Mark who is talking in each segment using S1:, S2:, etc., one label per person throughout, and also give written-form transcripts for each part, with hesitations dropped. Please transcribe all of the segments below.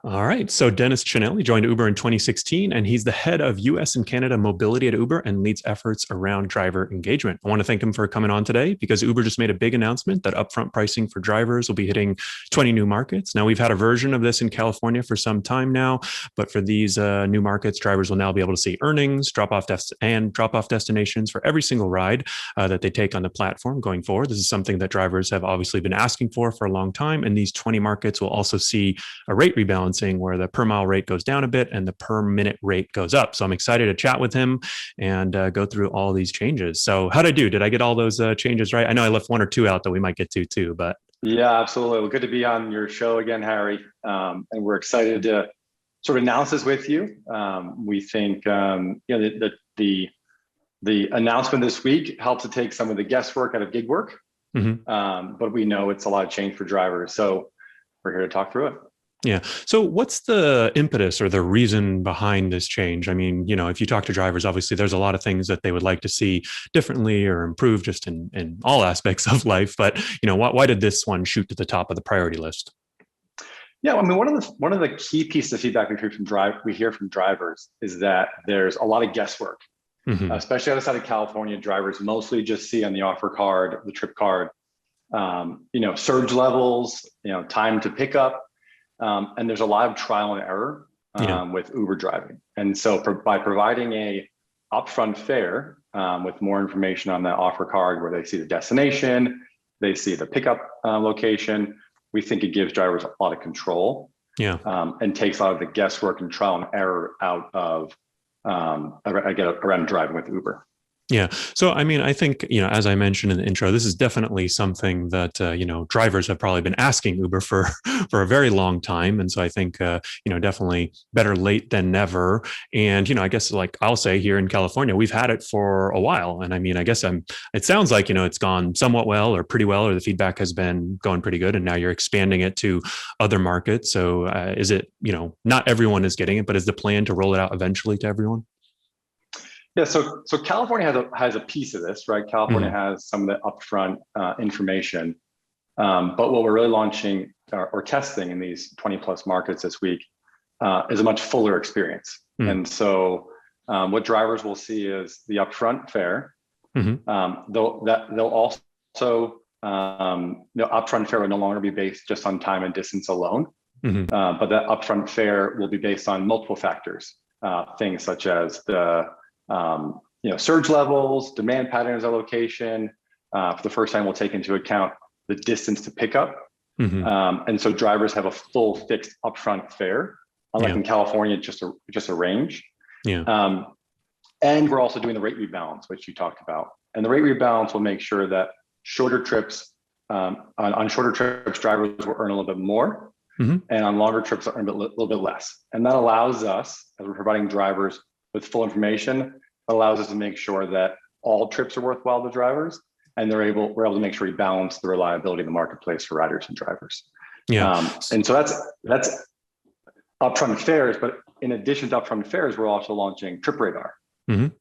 S1: All right. So Dennis Cinelli joined Uber in 2016, and he's the head of US and Canada mobility at Uber and leads efforts around driver engagement. I want to thank him for coming on today because Uber just made a big announcement that upfront pricing for drivers will be hitting 20 new markets. Now, we've had a version of this in California for some time now, but for these new markets, drivers will now be able to see earnings, drop-off destinations for every single ride that they take on the platform going forward. This is something that drivers have obviously been asking for a long time, and these 20 markets will also see a rate rebalance where the per mile rate goes down a bit and the per minute rate goes up. So I'm excited to chat with him and go through all these changes. So how'd I do? Did I get all those changes right? I know I left one or two out that we might get to too, but.
S2: Yeah, absolutely. Well, good to be on your show again, Harry. And we're excited to sort of announce this with you. We think the announcement this week helps to take some of the guesswork out of gig work. But we know it's a lot of change for drivers. So we're here to talk through it.
S1: Yeah. So what's the impetus or the reason behind this change? I mean, if you talk to drivers, obviously there's a lot of things that they would like to see differently or improve just in all aspects of life. But, why did this one shoot to the top of the priority list?
S2: Yeah, I mean, one of the key pieces of feedback we hear from drivers is that there's a lot of guesswork, especially outside of California. Drivers mostly just see on the offer card, the trip card, surge levels, time to pick up. And there's a lot of trial and error with Uber driving. And so by providing a upfront fare with more information on that offer card where they see the destination, they see the pickup location, we think it gives drivers a lot of control and takes a lot of the guesswork and trial and error out of around driving with Uber.
S1: Yeah. So, I mean, I think, as I mentioned in the intro, this is definitely something that, drivers have probably been asking Uber for a very long time. And so I think, definitely better late than never. And, I guess like I'll say here in California, we've had it for a while. And I mean, I guess it sounds like, it's gone somewhat well or pretty well, or the feedback has been going pretty good. And now you're expanding it to other markets. So is it, not everyone is getting it, but is the plan to roll it out eventually to everyone?
S2: Yeah, so California has a piece of this, right? California has some of the upfront information, but what we're really launching or testing in these 20 plus markets this week is a much fuller experience. And so what drivers will see is the upfront fare. They'll also upfront fare will no longer be based just on time and distance alone, but that upfront fare will be based on multiple factors, things such as the surge levels, demand patterns of location. For the first time, we'll take into account the distance to pick up. And so drivers have a full fixed upfront fare, unlike in California, just a range. And we're also doing the rate rebalance, which you talked about. And the rate rebalance will make sure that shorter trips, on shorter trips, drivers will earn a little bit more. And on longer trips, earn a little bit less. And that allows us, as we're providing drivers with full information, allows us to make sure that all trips are worthwhile to drivers, and we're able to make sure we balance the reliability of the marketplace for riders and drivers. And so that's upfront fares, but in addition to upfront fares, we're also launching Trip Radar,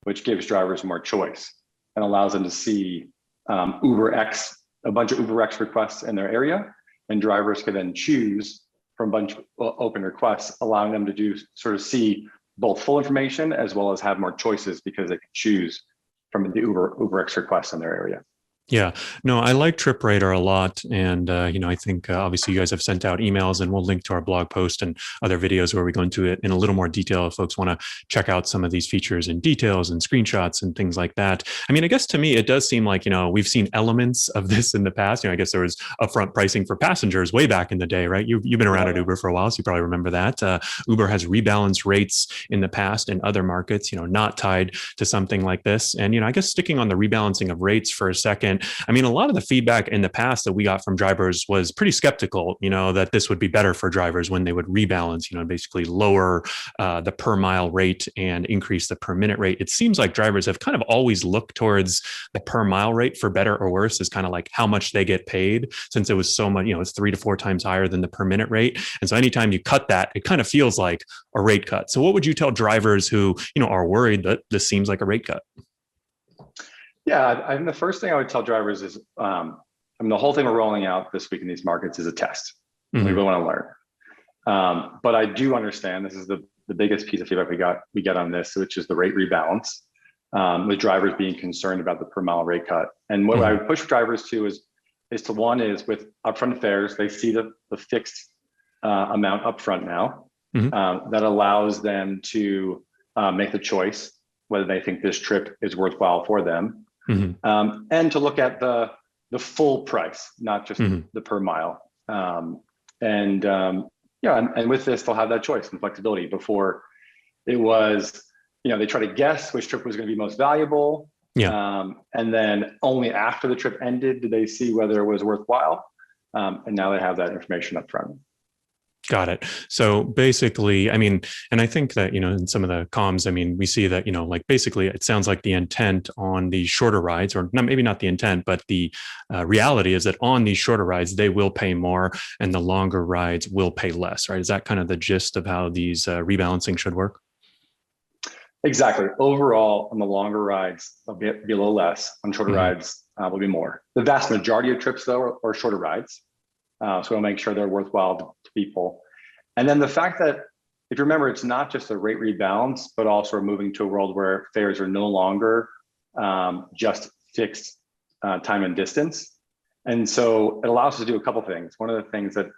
S2: which gives drivers more choice and allows them to see a bunch of UberX requests in their area, and drivers can then choose from a bunch of open requests, allowing them to see both full information as well as have more choices because they can choose from the UberX requests in their area.
S1: Yeah, no, I like Trip Radar a lot. And, I think obviously you guys have sent out emails, and we'll link to our blog post and other videos where we go into it in a little more detail if folks want to check out some of these features and details and screenshots and things like that. I mean, I guess to me, it does seem like, we've seen elements of this in the past. I guess there was upfront pricing for passengers way back in the day, right? You've been around at Uber for a while, so you probably remember that. Uber has rebalanced rates in the past in other markets, not tied to something like this. And, I guess sticking on the rebalancing of rates for a second, I mean, a lot of the feedback in the past that we got from drivers was pretty skeptical, that this would be better for drivers when they would rebalance, basically lower the per mile rate and increase the per minute rate. It seems like drivers have kind of always looked towards the per mile rate, for better or worse, as kind of like how much they get paid, since it was so much, it's 3 to 4 times higher than the per minute rate. And so anytime you cut that, it kind of feels like a rate cut. So what would you tell drivers who, are worried that this seems like a rate cut?
S2: Yeah, I think the first thing I would tell drivers is, the whole thing we're rolling out this week in these markets is a test. We really want to learn. But I do understand this is the biggest piece of feedback we get on this, which is the rate rebalance, with drivers being concerned about the per mile rate cut. And what I would push drivers to is with upfront fares, they see the fixed amount upfront now. That allows them to make the choice whether they think this trip is worthwhile for them, and to look at the full price, not just the per mile. And with this, they'll have that choice and flexibility. Before, it was, they try to guess which trip was going to be most valuable. And then only after the trip ended did they see whether it was worthwhile. And now they have that information up front.
S1: Got it. So basically, I mean, and I think that, in some of the comms, I mean, we see that, like basically it sounds like the intent on the shorter rides, or not, maybe not the intent, but the reality is that on these shorter rides, they will pay more and the longer rides will pay less, right? Is that kind of the gist of how these rebalancing should work?
S2: Exactly. Overall, on the longer rides, they'll be a little less. On shorter rides, will be more. The vast majority of trips, though, are shorter rides. So we'll make sure they're worthwhile to people. And then the fact that, if you remember, it's not just a rate rebalance, but also we're moving to a world where fares are no longer just fixed time and distance. And so it allows us to do a couple things. One of the things that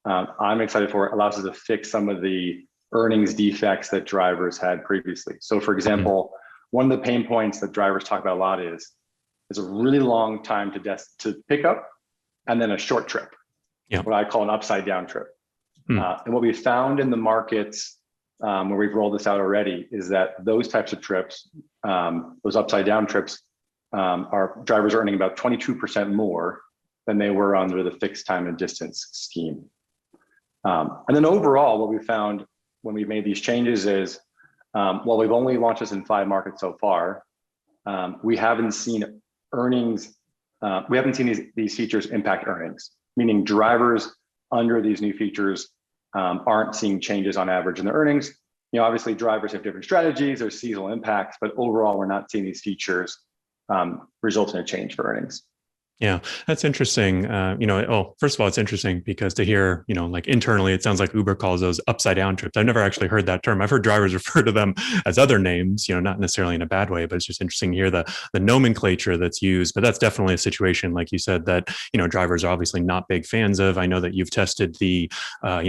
S2: I'm excited for, it allows us to fix some of the earnings defects that drivers had previously. So for example, one of the pain points that drivers talk about a lot is a really long time to pick up and then a short trip. What I call an upside down trip. And what we found in the markets where we've rolled this out already is that those types of trips, those upside down trips, our drivers are earning about 22% more than they were under the fixed time and distance scheme. And then overall, what we found when we made these changes is, while we've only launched this in 5 markets so far, we haven't seen earnings, we haven't seen these features impact earnings. Meaning drivers under these new features aren't seeing changes on average in their earnings. Obviously drivers have different strategies, there's seasonal impacts, but overall we're not seeing these features result in a change for earnings.
S1: Yeah, that's interesting. First of all, it's interesting because to hear, like internally, it sounds like Uber calls those upside down trips. I've never actually heard that term. I've heard drivers refer to them as other names, not necessarily in a bad way, but it's just interesting to hear the nomenclature that's used. But that's definitely a situation, like you said, that, drivers are obviously not big fans of. I know that you've tested the,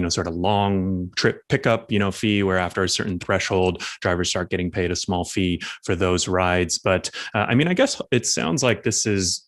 S1: sort of long trip pickup, fee, where after a certain threshold, drivers start getting paid a small fee for those rides. But I guess it sounds like this is,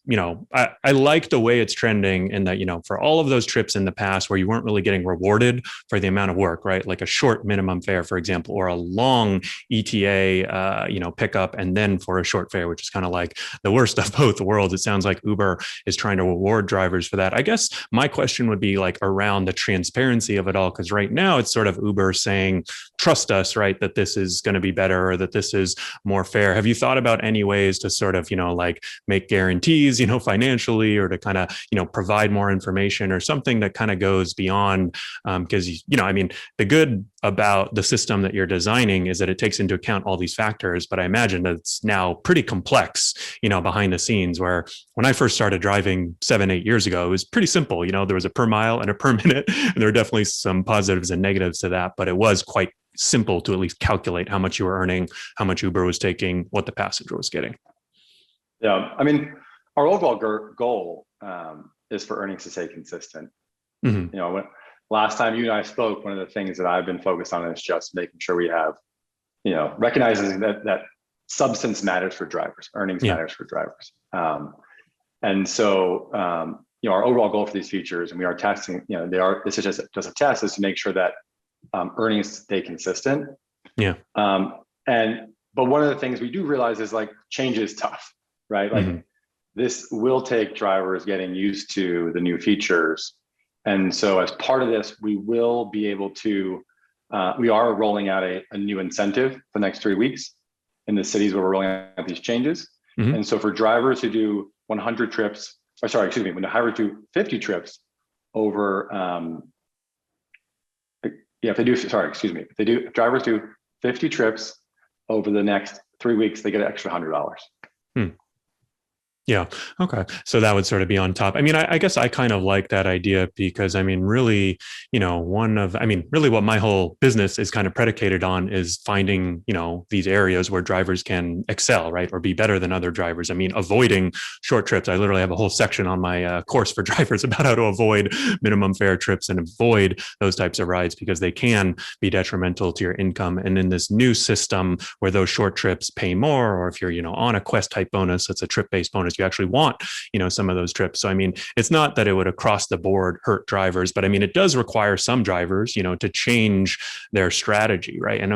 S1: I like the way it's trending, and that, for all of those trips in the past where you weren't really getting rewarded for the amount of work, right? Like a short minimum fare, for example, or a long ETA, pickup, and then for a short fare, which is kind of like the worst of both worlds. It sounds like Uber is trying to reward drivers for that. I guess my question would be like around the transparency of it all, because right now it's sort of Uber saying, trust us, right? That this is going to be better, or that this is more fair. Have you thought about any ways to sort of, like make guarantees, financially, or to kind of, provide more information or something that kind of goes beyond, because, the good about the system that you're designing is that it takes into account all these factors, but I imagine that it's now pretty complex, behind the scenes, where when I first started driving 7-8 years ago, it was pretty simple. There was a per mile and a per minute, and there are definitely some positives and negatives to that, but it was quite simple to at least calculate how much you were earning, how much Uber was taking, what the passenger was getting.
S2: Yeah, our overall goal is for earnings to stay consistent. Last time you and I spoke, one of the things that I've been focused on is just making sure we have, recognizing that substance matters for drivers, earnings matters for drivers. And so, our overall goal for these features, and we are testing, this is just a test, is to make sure that earnings stay consistent. But one of the things we do realize is like change is tough, right? Like this will take drivers getting used to the new features. And so as part of this, we will be able to, we are rolling out a new incentive for the next 3 weeks in the cities where we're rolling out these changes. And so for drivers who do 100 trips, when drivers do 50 trips over, if drivers do 50 trips over the next 3 weeks, they get an extra $100.
S1: Yeah. Okay. So that would sort of be on top. I mean, I guess I kind of like that idea because I mean, really, really what my whole business is kind of predicated on is finding, these areas where drivers can excel, right? Or be better than other drivers. I mean, avoiding short trips. I literally have a whole section on my course for drivers about how to avoid minimum fare trips and avoid those types of rides because they can be detrimental to your income. And in this new system where those short trips pay more, or if you're, on a quest type bonus, that's a trip based bonus, you actually want, some of those trips. So, I mean, it's not that it would across the board hurt drivers, but I mean, it does require some drivers, to change their strategy, right? And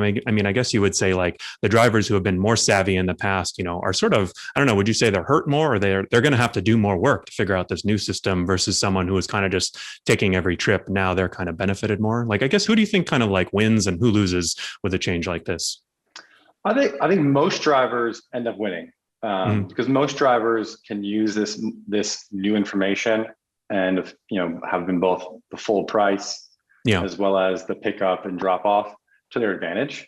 S1: I guess you would say like the drivers who have been more savvy in the past, are sort of, I don't know, would you say they're hurt more or they're going to have to do more work to figure out this new system versus someone who is kind of just taking every trip? Now they're kind of benefited more. Like, I guess, who do you think kind of like wins and who loses with a change like this?
S2: I think most drivers end up winning. Because most drivers can use this new information and have been both the full price as well as the pickup and drop off to their advantage.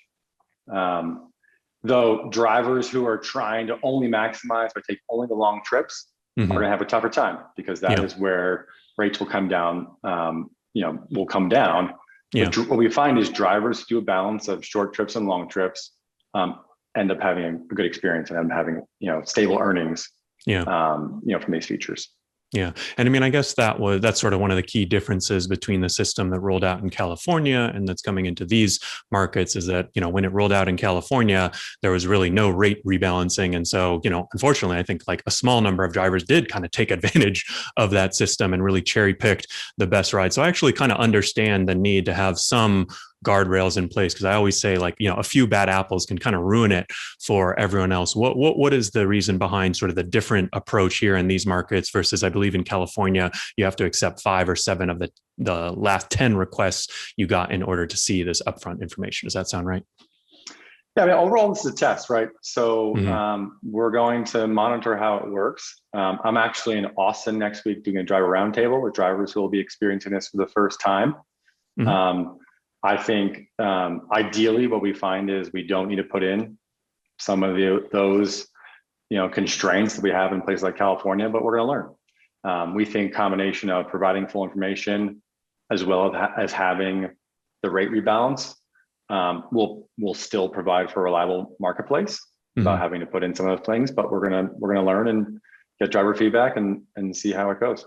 S2: Though drivers who are trying to only maximize by taking only the long trips are going to have a tougher time because that is where rates will come down. Will come down. Yeah. What we find is drivers who do a balance of short trips and long trips. End up having a good experience and end up having stable earnings from these features.
S1: Yeah. And I mean, I guess that's sort of one of the key differences between the system that rolled out in California and that's coming into these markets is that, when it rolled out in California, there was really no rate rebalancing. And so, unfortunately, I think like a small number of drivers did kind of take advantage of that system and really cherry picked the best ride. So I actually kind of understand the need to have some guardrails in place because I always say like a few bad apples can kind of ruin it for everyone else. What is the reason behind sort of the different approach here in these markets versus I believe in California you have to accept 5 or 7 of the last 10 requests you got in order to see this upfront information? Does that sound right?
S2: Yeah, I mean, overall this is a test, right? So we're going to monitor how it works. I'm actually in Austin next week doing a driver roundtable with drivers who will be experiencing this for the first time. I think ideally what we find is we don't need to put in some of those constraints that we have in places like California, but we're going to learn. We think combination of providing full information as well as having the rate rebalance will still provide for a reliable marketplace without having to put in some of those things. But we're gonna learn and get driver feedback and see how it goes.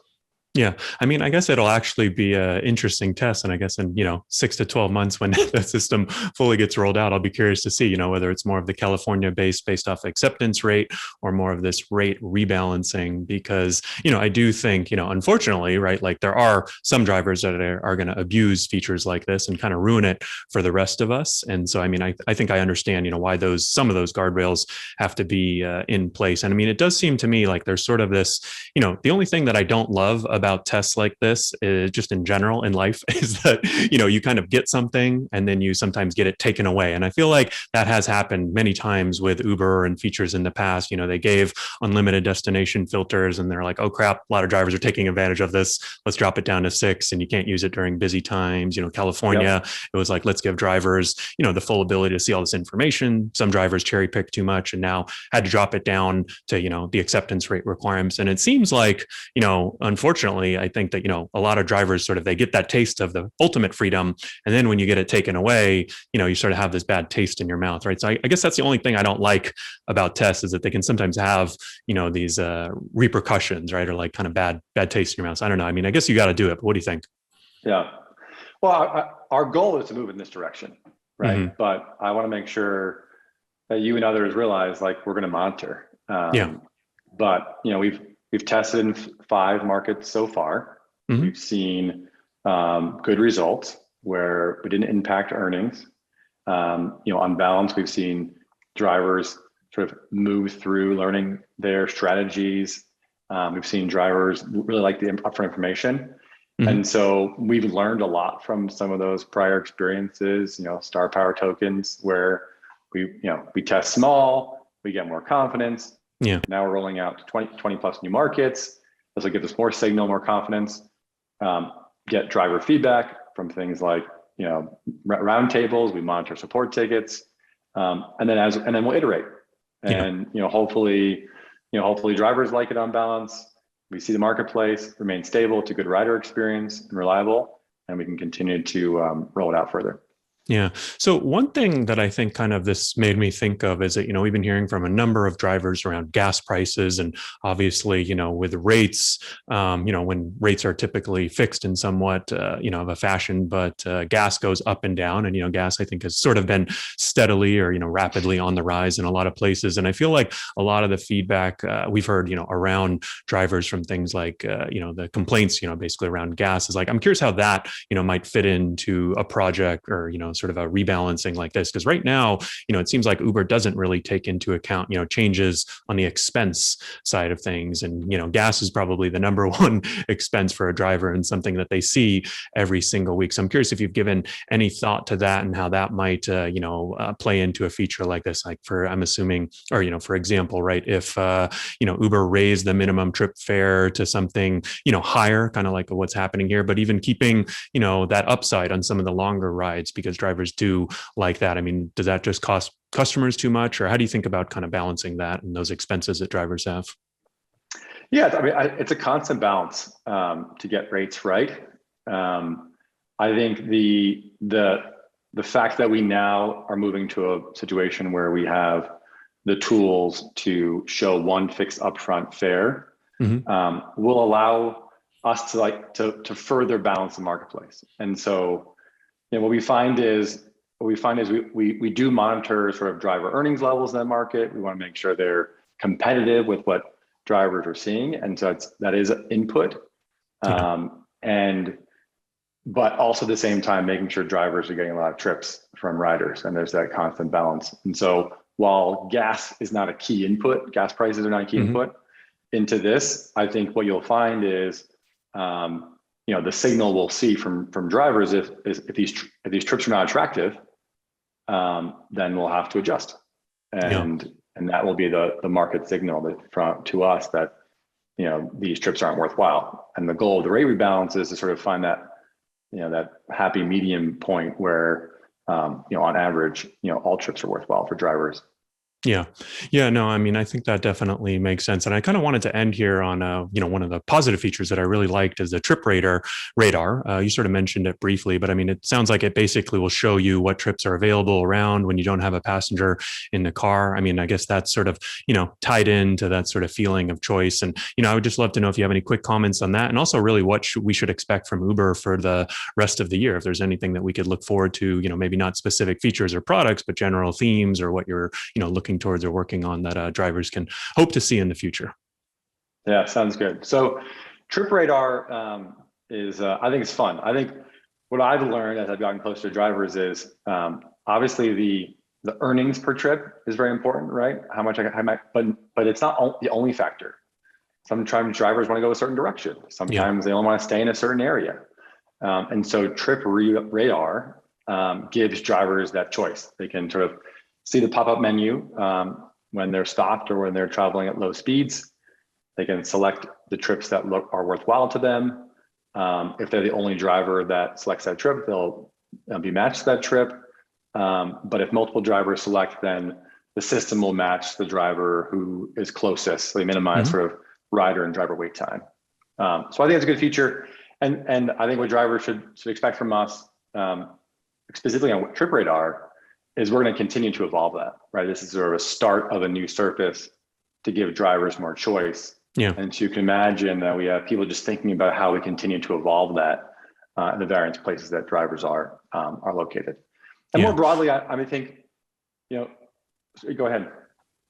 S1: Yeah. I mean, I guess it'll actually be an interesting test. And I guess in, 6 to 12 months when the system fully gets rolled out, I'll be curious to see, whether it's more of the California based off acceptance rate or more of this rate rebalancing, because, I do think, unfortunately, right, like there are some drivers that are going to abuse features like this and kind of ruin it for the rest of us. And so, I mean, I think I understand, why some of those guardrails have to be in place. And I mean, it does seem to me like there's sort of this, the only thing that I don't love about tests like this is just in general in life is that, you kind of get something and then you sometimes get it taken away. And I feel like that has happened many times with Uber and features in the past. They gave unlimited destination filters and they're like, oh crap, a lot of drivers are taking advantage of this. Let's drop it down to 6 and you can't use it during busy times. California, It was like, let's give drivers, the full ability to see all this information. Some drivers cherry picked too much and now had to drop it down to, the acceptance rate requirements. And it seems like, unfortunately, I think that, a lot of drivers sort of, they get that taste of the ultimate freedom. And then when you get it taken away, you sort of have this bad taste in your mouth, right? So I guess that's the only thing I don't like about tests is that they can sometimes have, these repercussions, right? Or like kind of bad taste in your mouth. So I don't know. I mean, I guess you got to do it, but what do you think?
S2: Yeah. Well, our goal is to move in this direction, right? But I want to make sure that you and others realize like we're going to monitor. But, we've tested in 5 markets so far. We've seen good results where we didn't impact earnings. On balance, we've seen drivers sort of move through learning their strategies. We've seen drivers really like the upfront information. And so we've learned a lot from some of those prior experiences, star power tokens where we test small, we get more confidence. Yeah. Now we're rolling out to 20 plus new markets. This will give us more signal, more confidence, get driver feedback from things like, roundtables, we monitor support tickets. And then we'll iterate and, hopefully hopefully drivers like it on balance. We see the marketplace remain stable. It's a good rider experience and reliable, and we can continue to roll it out further.
S1: Yeah. So one thing that I think kind of this made me think of is that, we've been hearing from a number of drivers around gas prices, and obviously, with rates, when rates are typically fixed in somewhat, of a fashion, but gas goes up and down, and, gas, I think, has sort of been steadily or, rapidly on the rise in a lot of places. And I feel like a lot of the feedback we've heard, around drivers from things like, the complaints, basically around gas is like, I'm curious how that, might fit into a project or, sort of a rebalancing like this, because right now, it seems like Uber doesn't really take into account, changes on the expense side of things, and gas is probably the number one expense for a driver and something that they see every single week. So I'm curious if you've given any thought to that and how that might, play into a feature like this. Like I'm assuming, or for example, right, if Uber raised the minimum trip fare to something higher, kind of like what's happening here, but even keeping that upside on some of the longer rides, because drivers do like that. I mean, does that just cost customers too much, or how do you think about kind of balancing that and those expenses that drivers have?
S2: Yeah, I mean, it's a constant balance to get rates right. I think the fact that we now are moving to a situation where we have the tools to show one fixed upfront fare will allow us to further balance the marketplace. And so, what we find is we do monitor sort of driver earnings levels in that market. We want to make sure they're competitive with what drivers are seeing, and so that is an input. But also at the same time, making sure drivers are getting a lot of trips from riders, and there's that constant balance. And so while gas is not a key input, gas prices are not a key input into this, I think what you'll find is the signal we'll see from drivers if these trips are not attractive, then we'll have to adjust, and that will be the market signal to us that these trips aren't worthwhile. And the goal of the rate rebalance is to sort of find that that happy medium point where on average all trips are worthwhile for drivers.
S1: Yeah. No, I mean, I think that definitely makes sense. And I kind of wanted to end here on, one of the positive features that I really liked is the trip radar. You sort of mentioned it briefly, but I mean, it sounds like it basically will show you what trips are available around when you don't have a passenger in the car. I mean, I guess that's sort of, tied into that sort of feeling of choice. And, I would just love to know if you have any quick comments on that, and also really what we should expect from Uber for the rest of the year. If there's anything that we could look forward to, maybe not specific features or products, but general themes or what you're, looking towards or working on that drivers can hope to see in the future.
S2: Yeah, sounds good. So Trip Radar is, I think it's fun. I think what I've learned as I've gotten closer to drivers is obviously the earnings per trip is very important, right? How much I might, but it's not the only factor. Sometimes drivers want to go a certain direction. Sometimes they only want to stay in a certain area. And so Trip Radar gives drivers that choice. They can sort of see the pop-up menu when they're stopped or when they're traveling at low speeds. They can select the trips that are worthwhile to them. If they're the only driver that selects that trip, they'll be matched to that trip. But if multiple drivers select, then the system will match the driver who is closest. So they minimize sort of rider and driver wait time. So I think it's a good feature. And I think what drivers should expect from us, specifically on Trip Radar, is we're going to continue to evolve that, right? This is sort of a start of a new surface to give drivers more choice. Yeah. And so you can imagine that we have people just thinking about how we continue to evolve that in the various places that drivers are located. And more broadly, I think, go ahead.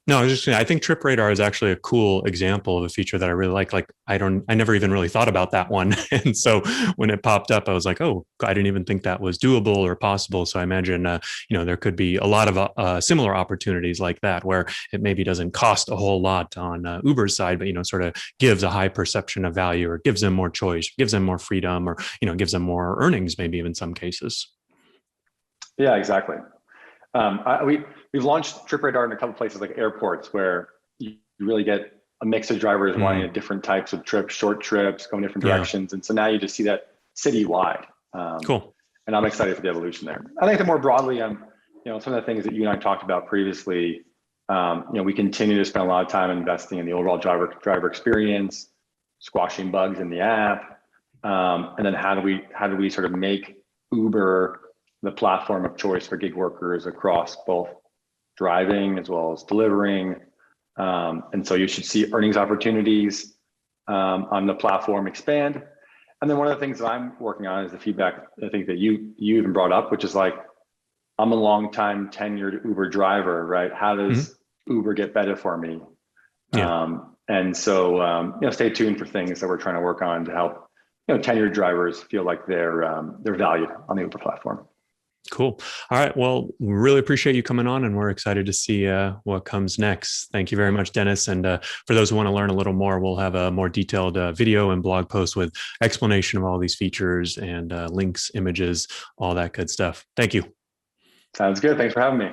S1: No, I was just saying, I think Trip Radar is actually a cool example of a feature that I really like. Like, I never even really thought about that one. And so when it popped up, I was like, oh, I didn't even think that was doable or possible. So I imagine, there could be a lot of similar opportunities like that, where it maybe doesn't cost a whole lot on Uber's side, but, sort of gives a high perception of value, or gives them more choice, gives them more freedom, or, gives them more earnings, maybe in some cases.
S2: Yeah, exactly. We've launched Trip Radar in a couple of places like airports, where you really get a mix of drivers wanting different types of trips, short trips, going different directions. And so now you just see that citywide. Cool. And I'm excited for the evolution there. I think that more broadly, some of the things that you and I talked about previously, We continue to spend a lot of time investing in the overall driver experience, squashing bugs in the app, and then how do we sort of make Uber the platform of choice for gig workers across both driving as well as delivering. And so you should see earnings opportunities on the platform expand. And then one of the things that I'm working on is the feedback I think that you even brought up, which is like, I'm a long time tenured Uber driver, right? How does Uber get better for me?
S1: Yeah.
S2: And so, stay tuned for things that we're trying to work on to help, tenured drivers feel like they're valued on the Uber platform.
S1: Cool. All right. Well, we really appreciate you coming on, and we're excited to see what comes next. Thank you very much, Dennis. And for those who want to learn a little more, we'll have a more detailed video and blog post with explanation of all these features and links, images, all that good stuff. Thank you.
S2: Sounds good. Thanks for having me.